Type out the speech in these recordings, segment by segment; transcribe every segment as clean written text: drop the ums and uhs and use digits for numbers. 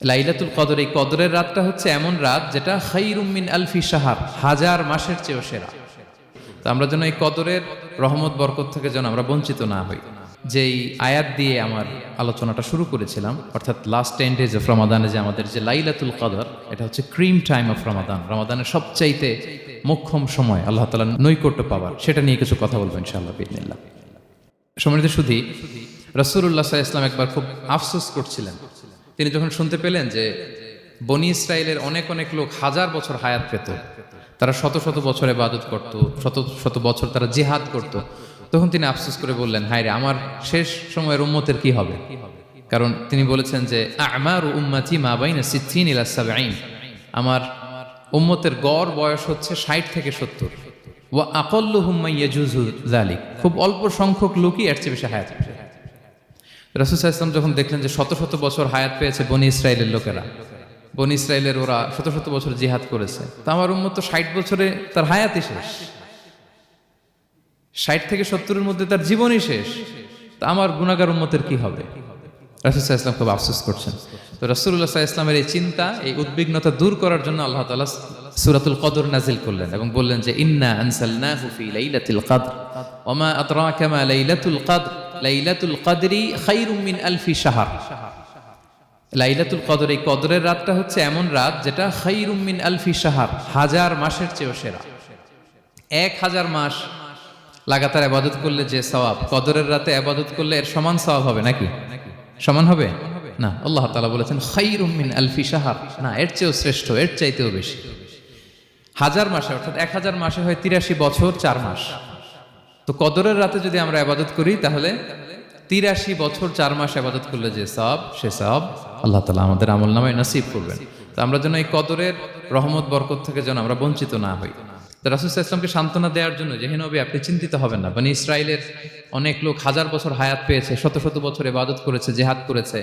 লাইলাতুল কদর, এই কদরের রাতটা হচ্ছে এমন রাত যেটা খায়রুম মিন আলফি শাহর, হাজার মাসের চেয়েও সেরা। তো আমরা যেন এই কদরের রহমত বরকত থেকে যেন আমরা বঞ্চিত না হই। যেই আয়াত দিয়ে আমার আলোচনাটা শুরু করেছিলাম, অর্থাৎ লাস্ট 10 days অফ রমাদানে যে আমাদের যে লাইলাতুল কদর, এটা হচ্ছে ক্রিম টাইম অফ রমাদান, রমাদানের সবচাইতে মোক্ষম সময় আল্লাহ তাআলার নৈকট্য পাওয়ার, সেটা নিয়ে কিছু কথা বলবো ইনশাআল্লাহ বিইذنিল্লাহ। সম্মানিত সুধী, রাসূলুল্লাহ সাল্লাল্লাহু আলাইহি ওয়াসাল্লাম একবার খুব আফসোস করছিলেন। তিনি যখন শুনতে পেলেন যে বনি ইসরায়েলের অনেক অনেক লোক হাজার বছর হায়াত পেত, তারা শত শত বছর ইবাদত করত, শত শত বছর তারা জিহাদ করত, তখন তিনি আফসোস করে বললেন, হায় রে, আমার শেষ সময়ের উম্মতের কি হবে? কারণ তিনি বলেছেন যে আমারু উম্মতি মা বাইনা 60 ইলা 70, আমার উম্মতের গড় বয়স হচ্ছে 60 থেকে 70। ওয়া আকাল্লুহুম মান ইয়াজুজু যালিক, খুব অল্প সংখ্যক লোকই এর চেয়ে বেশি হায়াত পাবে। রাসূল সাল্লাল্লাহু আলাইহি ওয়াসাল্লাম যখন দেখলেন যে শত শত বছর হায়াত পেয়েছে বনি ইসরায়েলের লোকেরা, বনি ইসরায়েলের ওরা শত শত বছর জিহাদ করেছে, তা আমার উম্মত তো 60 বছরে তার হায়াতই শেষ, 60 থেকে 70-এর মধ্যে তার জীবনই শেষ, তা আমার গুনাহগার উম্মতের কি হবে? রাসূল সাল্লাল্লাহু আলাইহি ওয়াসাল্লাম খুব আফসোস করছেন। তো রাসূলুল্লাহ সাল্লাল্লাহু আলাইহি ওয়াসাল্লামের এই চিন্তা, এই উদ্বিগ্নতা দূর করার জন্য আল্লাহ তাআলা সূরাতুল কদর নাজিল করলেন এবং বললেন যে ইন্না আনসালনাহু ফি লাইলাতিল কদর ওয়া মা আদরাকা মা লাইলাতুল কদর লাইলাতুল কদরি খায়রুম মিন আলফি শাহর। লাইলাতুল কদর, এই কদরের রাতটা হচ্ছে এমন রাত যেটা খায়রুম মিন আলফি শাহর, হাজার মাসের চেয়েও সেরা। 1000 মাস লাগাতার ইবাদত করলে যে সওয়াব, কদরের রাতে ইবাদত করলে এর সমান সওয়াব হবে নাকি? সমান হবে না। আল্লাহ তাআলা বলেছেন খায়রুম মিন আলফি শাহর, না, এর চেয়েও শ্রেষ্ঠ, এর চাইতেও বেশি। হাজার মাসে, অর্থাৎ 1000 মাসে হয় 83 বছর 4 মাস। তো কদরের রাতে যদি আমরা ইবাদত করি তাহলে 83 বছর 4 মাস ইবাদত করলে যে সওয়াব, সে সওয়াব আল্লাহ তাআলা আমাদের আমলনামায় নসিব করবেন। তো আমরা যেন এই কদরের রহমত বরকত থেকে যেন আমরা বঞ্চিত না হই। তো রাসূল সাল্লাল্লাহু আলাইহি ওয়াসাল্লামকে সান্ত্বনা দেওয়ার জন্য, যে হে নবী, আপনি চিন্তিত হবেন না, বনি ইসরায়েলের অনেক লোক হাজার বছর হায়াত পেয়েছে, শত শত বছর ইবাদত করেছে, জিহাদ করেছে,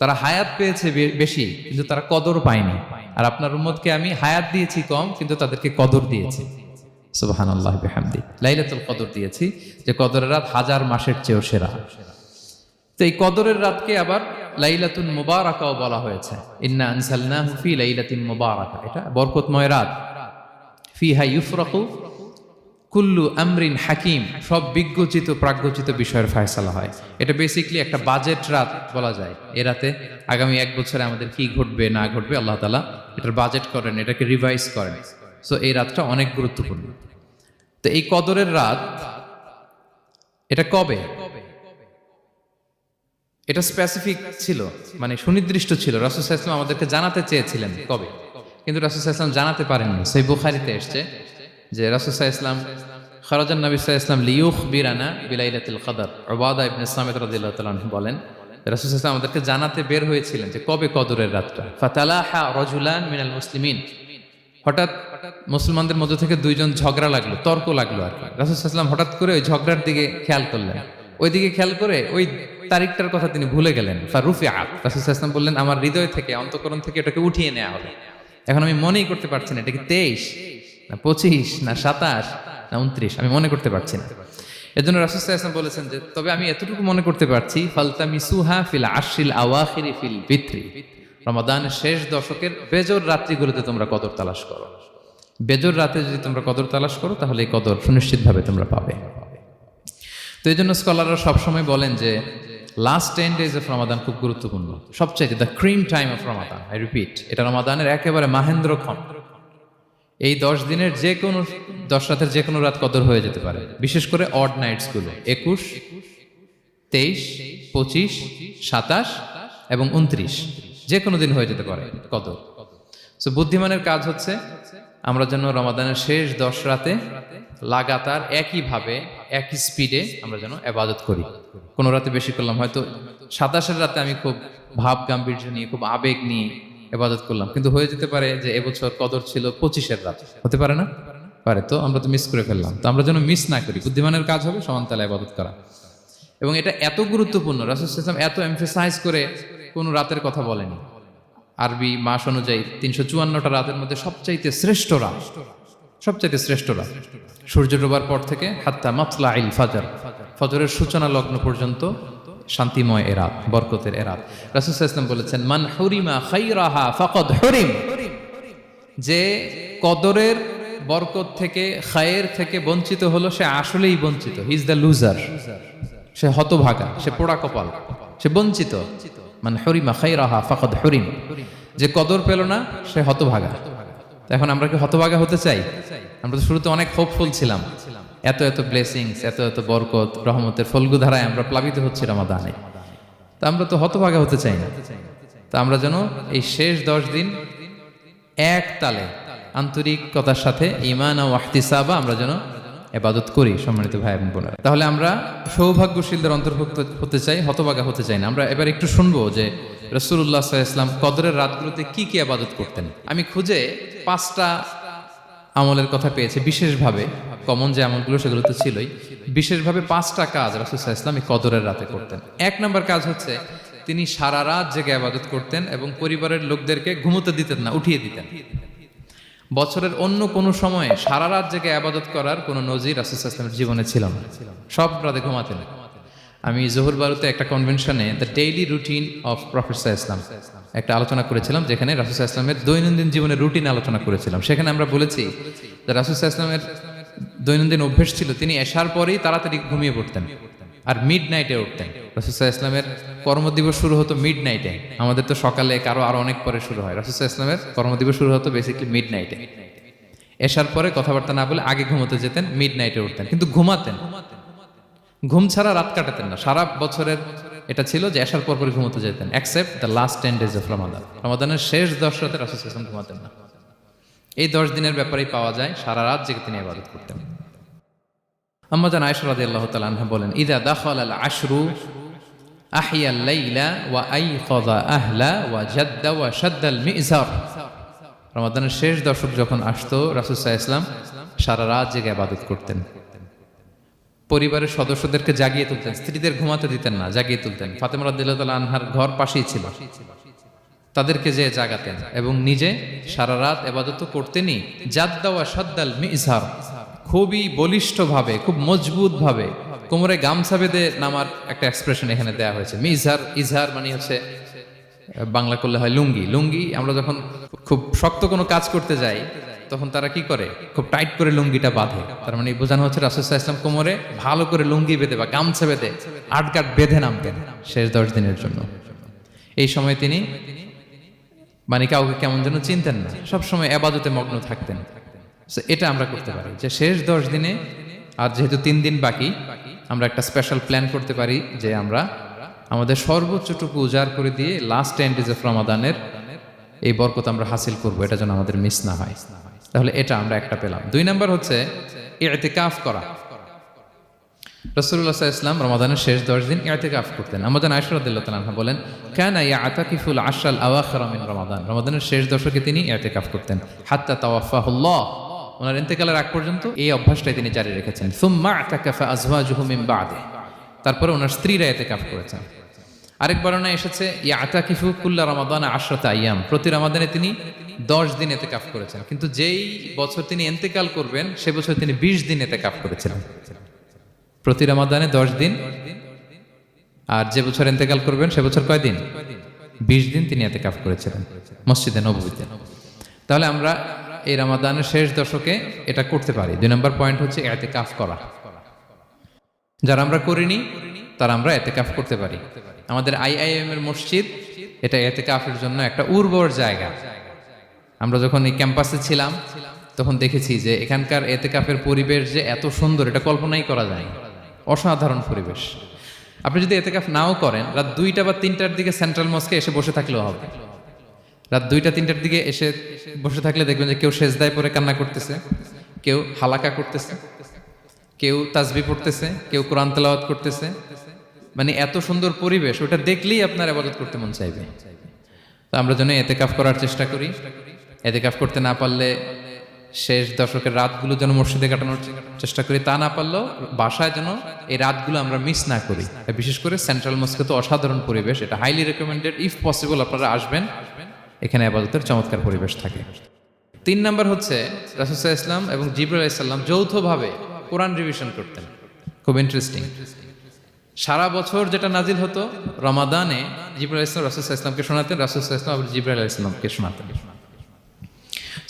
তারা হায়াত পেয়েছে বেশি কিন্তু তারা কদর পায়নি। আর আপনার উম্মতকে আমি হায়াত দিয়েছি কম, কিন্তু তাদেরকে কদর দিয়েছি। সুবহানাল্লাহ বিহামদি, লাইলাতুল কদর দিয়েছি, যে কদরের রাত হাজার মাসের চেয়েও সেরা। তো এই কদরের রাতকে আবার লাইলাতুল মুবারাকাও বলা হয়েছে। ইন্না আনসালনাহু ফি লাইলাতিন মুবারাকা, এটা বরকতময় রাত। ফিহা ইউফরাকু কুল্লু আমরিন হাকিম, সব বিজ্ঞচিত প্রাজ্ঞচিত বিষয়ের ফয়সালা হয়। এটা বেসিক্যালি একটা বাজেট রাত বলা যায়। এ রাতে আগামী 1 বছরে আমাদের কি ঘটবে না ঘটবে আল্লাহ তাআলা এটার বাজেট করেন, এটাকে রিভাইজ করেন। সো এই রাতটা অনেক গুরুত্বপূর্ণ। তো এই কদরের রাত, এটা কবে? এটা স্পেসিফিক ছিল, মানে সুনির্দিষ্ট ছিল। রাসূল সাল্লাল্লাহু আলাইহি ওয়াসাল্লাম আমাদেরকে জানাতে চেয়েছিলেন কবে, কিন্তু রাসূল সাল্লাল্লাহু আলাইহি ওয়াসাল্লাম জানাতে পারেননি। সহিহ বুখারীতে এসেছে যে রাসূল সাল্লাল্লাহু আলাইহি ওয়াসাল্লাম খারাজান নবী সাল্লাল্লাহু আলাইহি ওয়াসাল্লাম লিয়ুখবিরানা বিলাইলাতিল কদর। উবাদা ইবনে সামিত রাদিয়াল্লাহু তাআলা আনহু বলেন, রাসূল সাল্লাল্লাহু আলাইহি ওয়াসাল্লাম আমাদেরকে জানাতে বের হয়েছিলেন যে কবে কদরের রাতটা। ফাতালাহা রাজুলান মিনাল মুসলিমিন, হঠাৎ মুসলমানদের মধ্য থেকে 2 জন ঝগড়া লাগলো, তর্ক লাগলো আর কি। রাসূল সাল্লাল্লাহু আলাইহি ওয়াসাল্লাম হঠাৎ করে ওই ঝগড়ার দিকে খেয়াল করলেন, ওই দিকে খেয়াল করে ওই তারিখটার কথা তিনি ভুলে গেলেন। ফারুফিআ, রাসূল সাল্লাল্লাহু আলাইহি ওয়াসাল্লাম বললেন, আমার হৃদয় থেকে, অন্তঃকরণ থেকে এটাকে উঠিয়ে নেওয়া হবে। এখন আমি মনেই করতে পারছি না এটা কি 23 না 25 না 27 না 29, আমি মনে করতে পারছি না। এজন্য রাসূল সাল্লাল্লাহু আলাইহি ওয়াসাল্লাম বলেছেন যে তবে আমি এতটুকু মনে করতে পারছি, ফালতামিসুহা ফিল আশরিল আওয়াখিরি ফিল বিত্রি, রমাদানের শেষ দশকের বেজর রাত্রিগুলোতে তোমরা কদর তালাশ করো। বেজর রাতে যদি তোমরা কদর তালাশ করো তাহলে এই কদর সুনিশ্চিতভাবে তোমরা পাবে। তো এই জন্য স্কলাররা সবসময় বলেন যে লাস্ট 10 days অফ রমাদান খুব গুরুত্বপূর্ণ, সবচাইতে the cream time of Ramadan. I repeat, এটা রমাদানের একেবারে মাহেন্দ্রক্ষণ। এই 10 দিনের যে কোনো 10 রাতের যে কোনো রাত কদর হয়ে যেতে পারে, বিশেষ করে অড নাইটসগুলো 21, 23, 25, 27 এবং 29, যে কোনো দিন হয়ে যেতে পারে কদর। সো বুদ্ধিমানের কাজ হচ্ছে আমরা যেন রমাদানের শেষ 10 রাতে লাগাতার একইভাবে একই স্পিডে আমরা যেন ইবাদত করি। কোনো রাতে বেশি করলাম, হয়তো 27-এর রাতে আমি খুব ভাব গাম্ভীর্য নিয়ে, খুব আবেগ নিয়ে ইবাদত করলাম, কিন্তু হয়ে যেতে পারে যে এবছর কদর ছিল 25-এর রাত, হতে পারে না? পারে। তো আমরা তো মিস করে ফেললাম। তো আমরা যেন মিস না করি। বুদ্ধিমানের কাজ হবে সমানতালে ইবাদত করা। এবং এটা এত গুরুত্বপূর্ণ, রাসূল সাল্লাল্লাহু আলাইহি ওয়াসাল্লাম এত এমফাসাইজ করে কোনো রাতের কথা বলেনি। আরবি মাস অনুযায়ী 354টা রাতের মধ্যে সবচাইতে শ্রেষ্ঠ রাত, সবচাইতে শ্রেষ্ঠ রাত সূর্য ডোবার পর থেকে হাত্তা মাতলাইল ফাজর, ফজরের সূচনা লগ্ন পর্যন্ত শান্তিময় এ রাত, বরকতের এ রাত। রাসূল সাল্লাল্লাহু আলাইহি ওয়াসাল্লাম বলেছেন, মান হুরিমা খাইরাহা ফাকাদ হুরিম, যে কদরের বরকত থেকে, খায়ের থেকে বঞ্চিত হলো, সে আসলেই বঞ্চিত। হি ইজ দ্য লুজার, সে হতভাগা, সে পোড়া কপাল, সে বঞ্চিত। মান হুরিমা খাইরাহা ফাকাদ হুরিম, যে কদর পেল না সে হতভাগা। এখন আমরা কি হতভাগা হতে চাই? আমরা তো শুরুতে অনেক হোপফুল ছিলাম, এত এত ব্লেসিংস, এত এত বরকত, রহমতের ফলগুধারায় আমরা প্লাবিত হচ্ছি রমাদানে। তা আমরা তো হতভাগা হতে চাই না। তা আমরা যেন এই শেষ 10 দিন এক তালে আন্তরিকতার সাথে ঈমান ও ইহতিসাবা আমরা যেন ইবাদত করি, সম্মানিত ভাই এবং বোনেরা। তাহলে আমরা সৌভাগ্যশীলদের অন্তর্ভুক্ত হতে চাই, হতভাগা হতে চাই না। আমরা এবার একটু শুনবো যে রাসূলুল্লাহ সাল্লাল্লাহু আলাইহি ওয়াসাল্লাম কদরের রাতগুলোতে কি কি ইবাদত করতেন। আমি খুঁজে 5টা আমলের কথা পেয়েছি বিশেষভাবে, কমন যে আমলগুলো সেগুলো তো ছিলই, বিশেষভাবে 5টা কাজ রাসূল সাল্লাল্লাহু আলাইহি ওয়াসাল্লাম এই কদরের রাতে করতেন। 1 নম্বর কাজ হচ্ছে তিনি সারা রাত জেগে ইবাদত করতেন এবং পরিবারের লোকদেরকে ঘুমোতে দিতেন না, উঠিয়ে দিতেন। বছরের অন্য কোনো সময়ে সারা রাত জেগে ইবাদত করার কোনো নজির রাসূল সাল্লাল্লাহু আলাইহি ওয়াসাল্লামের জীবনে ছিল না। সব রাতে ঘুমাতেন। আমি জোহর বারুতে একটা কনভেনশনে the daily routine of prophet সাল্লাল্লাহু আলাইহি ওয়াসাল্লাম একটা আলোচনা করেছিলাম, যেখানে রাসূল সাল্লাল্লাহু আলাইহি ওয়াসাল্লামের দৈনন্দিন জীবনের রুটিন আলোচনা করেছিলাম। সেখানে আমরা বলেছি যে রাসূল সাল্লাল্লাহু আলাইহি ওয়াসাল্লামের দৈনন্দিন অভ্যেস ছিল তিনি এশার পরেই তাড়াতাড়ি ঘুমিয়ে পড়তেন আর মিড নাইটে উঠতেন। রাসূল সাল্লাল্লাহু আলাইহি ওয়াসাল্লামের কর্মদিবস শুরু হতো মিড নাইটে, আমাদের তো সকালে আরো অনেক পরে শুরু হয়। রাসূল সাল্লাল্লাহু আলাইহি ওয়াসাল্লামের কর্মদিবস শুরু হতো বেসিক্যালি মিড নাইটে। এশার পরে কথাবার্তা না বলে আগে ঘুমোতে যেতেন, মিড নাইটে উঠতেন, কিন্তু ঘুমাতেন। ঘুম ছাড়া রাত কাটাতেন না। সারা বছরের এটা ছিল যে এশার পর পরে ঘুমোতে যেতেন, except the last 10 days of Ramadan. রমাদানের শেষ 10 রাতে রাসূল সাল্লাল্লাহু আলাইহি ওয়াসাল্লাম ঘুমাতেন না। এই 10 দিনের ব্যাপারেই পাওয়া যায় সারা রাত জেগে তিনি ইবাদত করতেন। আম্মা জান আয়েশা রাদিয়াল্লাহু তাআলা আনহা বলেন, ইযা দাখালাল আশরু আহিয়াল লাইলা ওয়া আইকাযা আহলা ওয়া জাদ্দা ওয়া শাদ্দাল মিজার। রমাদানের শেষ দশক যখন আসতো রাসূল সাল্লাল্লাহু আলাইহি ওয়াসাল্লাম সারা রাত জেগে ইবাদত করতেন। পরিবারের সদস্যদেরকে জাগিয়ে তুলতেন, স্ত্রীদের ঘুমাতে দিতেন না, জাগিয়ে তুলতেন। ফাতেমা রাদিয়াল্লাহু তাআলা আনহার ঘর পাশেই ছিল, তাদেরকে যে জাগাতেন এবং নিজে সারা রাত ইবাদত করতেনই। জাদ্দা ওয়া শাদ্দাল মিজার, খুবই বলিষ্ঠভাবে, খুব মজবুতভাবে কোমরে গামছা বেঁধে নামার একটা এক্সপ্রেশন এখানে দেওয়া হয়েছে। মিজার, ইজহার মানে হচ্ছে বাংলা করলে হয় লুঙ্গি। লুঙ্গি আমরা যখন খুব শক্ত কোনো কাজ করতে যাই তখন তারা কি করে, খুব টাইট করে লুঙ্গিটা বাঁধে। তার মানে বোঝানো হচ্ছে রাসূল সাল্লাল্লাহু আলাইহি ওয়াসাল্লাম কোমরে ভালো করে লুঙ্গি বেঁধে বা গামছা বেঁধে আটগাট বেঁধে নামতেন শেষ 10 দিনের জন্য। এই সময় তিনি মানে কাউকে কেমন যেন চিনতেন না, সবসময় ইবাদতে মগ্ন থাকতেন। এটা আমরা করতে পারি যে শেষ 10 দিনে, আর যেহেতু 3 দিন বাকি, আমরা একটা স্পেশাল প্ল্যান করতে পারি যে আমরা আমাদের সর্বোচ্চটুকু উজাড় করে দিয়ে লাস্ট 10 days অফ রমাদানের এই বরকত আমরা হাসিল করব, এটা যেন আমাদের মিস না হয়। তাহলে এটা আমরা একটা পেলাম। 2 নাম্বার হচ্ছে ইতিকাফ করা। রাসূলুল্লাহ সাল্লাল্লাহু আলাইহি ওয়াসাল্লাম রমাদানের শেষ 10 দিন ইতিকাফ করতেন। আমাদের আয়েশা রাদিয়াল্লাহু তাআলা আনহা বলেন, কানা ইয়াতাকিফুল আশরাল আওয়াখির মিন রমাদান। রমাদানের শেষ দশকে তিনি ইতিকাফ করতেন হাত্তা তাওয়াফাহুল্লাহ, ওনার ইন্তেকালের আগ পর্যন্ত এই অভ্যাসটাই তিনি জারি রেখেছেন। সুম্মা আতাকাফা আজওয়াজুহু মিন বা'দি, তারপরে ওনার স্ত্রীরা ইতিকাফ করেছেন। আরেক বর্ণনায় এসেছে ইয়াতাকিফু কুল্লা রমাদান 10 আইয়াম, প্রতি রমাদানে তিনি 10 দিন ইতিকাফ করেছেন। কিন্তু যেই বছর তিনি ইন্তেকাল করবেন সে বছর তিনি 20 দিন ইতিকাফ করেছিলেন। প্রতি রমাদানে 10 দিন, আর যে বছর ইন্তেকাল করবেন সে বছর কয় দিন? 20 দিন তিনি ইতিকাফ করেছিলেন মসজিদে নববীতে। তাহলে আমরা এই রমাদানের শেষ দশকে এটা করতে পারি। 2 নম্বর পয়েন্ট হচ্ছে ইতিকাফ করা। যারা আমরা করিনি তারা আমরা ইতিকাফ করতে পারি। আমাদের আইআইএম এর মসজিদ এটা ইতিকাফের জন্য একটা উর্বর জায়গা। আমরা যখন এই ক্যাম্পাসে ছিলাম তখন দেখেছি যে এখানকার ইতিকাফের পরিবেশ যে এত সুন্দর এটা কল্পনাই করা যায় না। অসাধারণ পরিবেশ। আপনি যদি ইতিকাফ নাও করেন, রাত 2টা বা 3টার দিকে সেন্ট্রাল মস্কে এসে বসে থাকলেও হবে। রাত 2টা 3টার দিকে এসে বসে থাকলে দেখবেন যে কেউ সেজদায় পড়ে কান্না করতেছে, কেউ হালাকা করতেছে, কেউ তাসবিহ পড়তেছে, কেউ কোরআন তেলাওয়াত করতেছে। মানে এত সুন্দর পরিবেশ, ওটা দেখলেই আপনার ইবাদত করতে মন চাইবে। তো আমরা যেন ইতিকাফ করার চেষ্টা করি। ইতিকাফ করতে না পারলে শেষ দশকের রাতগুলো যেন মসজিদে কাটানোর চেষ্টা করি, তা না পারলেও বাসায় যেন এই রাতগুলো আমরা মিস না করি। বিশেষ করে সেন্ট্রাল মস্কে তো অসাধারণ পরিবেশ, এটা হাইলি রেকমেন্ডেড। ইফ পসিবল আপনারা আসবেন, এখানে ইবাদতের চমৎকার পরিবেশ থাকে। 3 নাম্বার হচ্ছে রাসূল সাল্লাল্লাহু আলাইহি ওয়াসাল্লাম এবং জিবরাইল আলাইহিস সালাম যৌথভাবে কোরআন রিভিশন করতেন। খুব ইন্টারেস্টিং। সারা বছর যেটা নাজিল হতো রমাদানে জিবরাইল ইসলাম রাসূল সাল্লাল্লাহু আলাইহি ওয়াসাল্লামকে শোনাতেন, রাসূল সাল্লাল্লাহু আলাইহি ওয়াসাল্লাম আবার জিবরাইল আলাইহিস সালামকে শোনাতেন।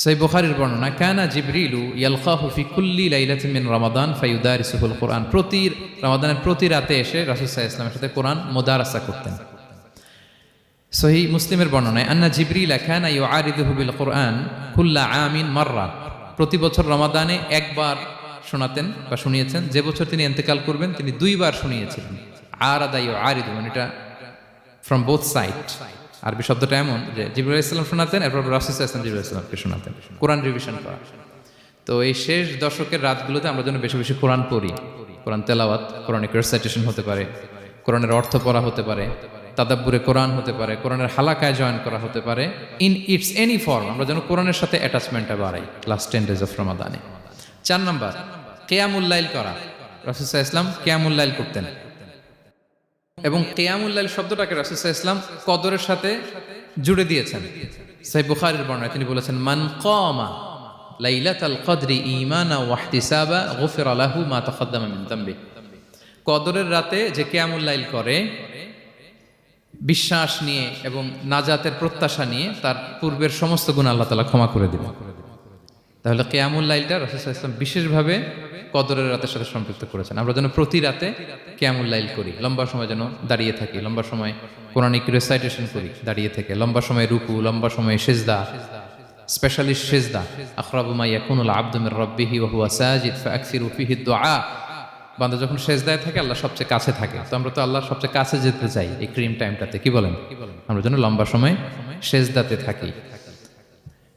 সহিহ বুখারীর বর্ণনা, কানা জিবরিলু ইয়ালকাহু ফি কুল্লি লাইলাতিন মিন রমাদান ফায়ুদারিসুহুল কুরআন। প্রতি রমাদানের প্রতি রাতে এসে রাসূল সাল্লাল্লাহু আলাইহি ওয়াসাল্লামের সাথে কোরআন মুদারাসা করতেন। সহিহ মুসলিমের বর্ণনায়, আন্না জিবরিল কানা ইউআরিদুহু বিল কুরআন কুল্লা আমিন মাররা। প্রতি বছর রমাদানে একবার শোনাতেন বা শুনিয়েছেন, যে বছর তিনি ইন্তেকাল করবেন তিনি দুইবার শুনিয়েছিলেন। আরাদা ইউআরিদু, মানে এটা ফ্রম বোথ সাইড। আরবি শব্দটা এমন যে জিবরাইল আলাইহিস সালাম শোনাতেন, এরপর রাসূল সাল্লাল্লাহু আলাইহি ওয়াসাল্লাম জিবরাইল আলাইহিস সালামকে শোনাতেন, কোরআন রিভিশন করা। তো এই শেষ দশকের রাতগুলোতে আমরা যেন বেশি বেশি কোরআন পড়ি, কোরআন তেলাওয়াত, কোরআনিক রেসাইটেশন হতে পারে, কোরআনের অর্থ পড়া হতে পারে, তাদাব্বুরে কোরআন হতে পারে, কোরআনের হালাকায় জয়েন করা হতে পারে, ইন ইটস এনি ফর্ম আমরা যেন কোরআনের সাথে অ্যাটাচমেন্টটা বাড়াই লাস্ট 10 days অফ রমাদানে। 4 নাম্বার, কিয়ামুল লাইল করা। রাসূল সাল্লাল্লাহু আলাইহি ওয়াসাল্লাম কিয়ামুল লাইল করতেন এবং কিয়ামুল লাইল শব্দটাকে রাসূল সাল্লাল্লাহু আলাইহি ওয়াসাল্লাম কদরের সাথে জুড়ে দিয়েছেন। সহিহ বুখারীর বর্ণনায় তিনি বলেছেন, মান কামা লাইলাতাল কদরি ঈমানা ওয়া ইহতিসাবা গুফিরা লাহু মা তাকাদ্দামা মিন যামবি। কদরের রাতে যে কিয়ামুল লাইল করে বিশ্বাস নিয়ে এবং নাজাতের প্রত্যাশা নিয়ে, তার পূর্বের সমস্ত গুনাহ আল্লাহ তাআলা ক্ষমা করে দিবেন। তাহলে কিয়ামুল লাইলটা রাসূল সাল্লাল্লাহু আলাইহি ওয়াসাল্লাম বিশেষভাবে কদরের রাতের সাথে সম্পৃক্ত করেছেন। আমরা যেন প্রতি রাতে কিয়ামুল লাইল করি, লম্বা সময় যেন দাঁড়িয়ে থাকি, লম্বা সময় কোরআনিক রেসাইটেশন করি দাঁড়িয়ে থেকে, লম্বা সময় রুকু, লম্বা সময় সিজদা, স্পেশালি সিজদা। আখরাবু মা ইয়াকুনুল আবদু মির রাব্বিহি ওয়া হুয়া সাজিদ ফাআকসিরু ফিহি দুআ। বান্দা যখন সিজদায় থাকে আল্লাহ সবচেয়ে কাছে থাকে। তো আমরা তো আল্লাহর সবচেয়ে কাছে যেতে চাই এই ক্রিম টাইমটাতে, কি বলেন? আমরা যেন লম্বা সময় সিজদাতে থাকি।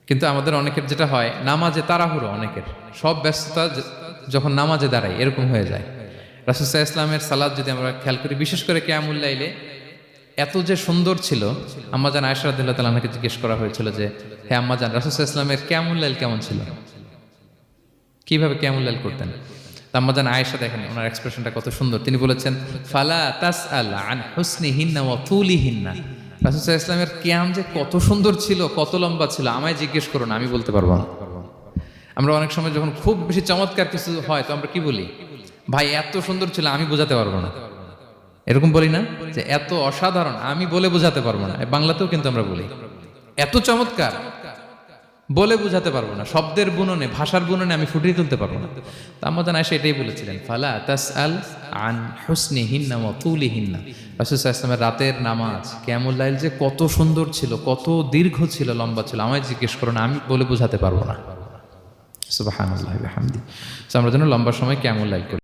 কিন্তু আমাদের অনেকের যেটা হয়, নামাজে তাড়াহুড়ো, অনেকের সব ব্যস্ততা যখন নামাজে দাঁড়াই এরকম হয়ে যায়। রাসূল সাল্লাল্লাহু আলাইহি ওয়াসাল্লামের সালাত যদি আমরা খেয়াল করি, বিশেষ করে কিয়ামুল লাইলে এত যে সুন্দর ছিল। আম্মাজান আয়েশা রাদিয়াল্লাহু তাআলা আনহাকে জিজ্ঞেস করা হয়েছিল যে, হে আম্মাজান, রাসূল সাল্লাল্লাহু আলাইহি ওয়াসাল্লামের কিয়ামুল লাইল কেমন ছিল, কিভাবে কিয়ামুল লাইল করতেন? আম্মাজান আয়েশা, দেখেন ওনার এক্সপ্রেশনটা কত সুন্দর। তিনি বলেছেন, ফালা তাসআল আন হুসনিহিন্না ওয়া তুলিহিন্না। রাসূল সাল্লাল্লাহু আলাইহি ওয়াসাল্লামের কিয়াম যে কত সুন্দর ছিল, কত লম্বা ছিল, আমায় জিজ্ঞেস করো না, আমি বলতে পারবো না। আমরা অনেক সময় যখন খুব বেশি চমৎকার কিছু হয় তো আমরা কি বলি, ভাই এত সুন্দর ছিল আমি বোঝাতে পারবো না, এরকম বলি না? যে এত অসাধারণ আমি বলে বোঝাতে পারবো না। বাংলাতেও কিন্তু আমরা বলি এত চমৎকার, বলে বোঝাতে পারবো না, শব্দের বুননে, ভাষার বুননে আমি ফুটিয়ে তুলতে পারবো না। তো আম্মাজান আয়েশা এটাই বলেছিলেন, ফালা তাসআল আন হুসনিহিন্না ওয়া তুলিহিন্না। রাসূল সাল্লাল্লাহু আলাইহি ওয়াসাল্লামের রাতের নামাজ কিয়ামুল লাইল যে কত সুন্দর ছিল, কত দীর্ঘ ছিল, লম্বা ছিল, আমায় জিজ্ঞেস করো না, আমি বলে বোঝাতে পারবো না। সুবহানাল্লাহি ওয়া বিহামদিহি। আমরা যেন লম্বা সময় কিয়ামুল লাইল করি।